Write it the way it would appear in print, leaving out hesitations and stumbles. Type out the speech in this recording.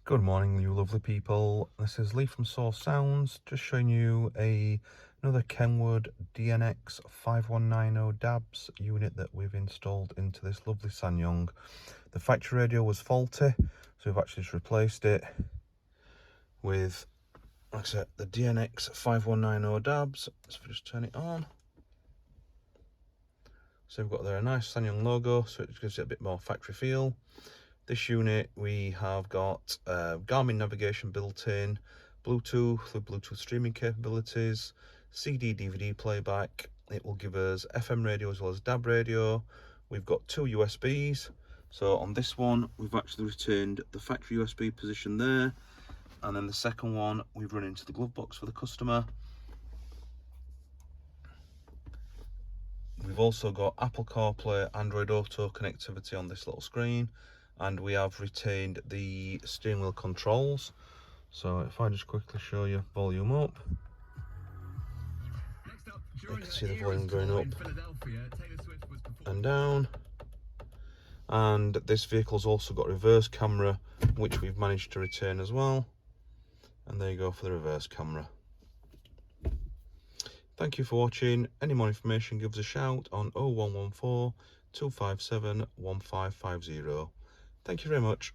Good morning, you lovely people. This is Lee from Source Sounds, just showing you another KENWOOD DNX5190DABS unit that we've installed into this lovely SsangYong. The factory radio was faulty, so we've actually just replaced it with, like I said, the DNX5190DABS. So if we just turn it on, so we've got there a nice SsangYong logo, so it gives it a bit more factory feel. This unit, we have got Garmin navigation built in, Bluetooth with Bluetooth streaming capabilities, CD, DVD playback. It will give us FM radio as well as DAB radio. We've got two USBs. So on this one, we've actually retained the factory USB position there. And then the second one, we've run into the glove box for the customer. We've also got Apple CarPlay, Android Auto connectivity on this little screen. And we have retained the steering wheel controls. So if I just quickly show you volume up, you can see the volume going up and down. And this vehicle's also got reverse camera, which we've managed to retain as well. And there you go for the reverse camera. Thank you for watching. Any more information, give us a shout on 0114 257 1550. Thank you very much.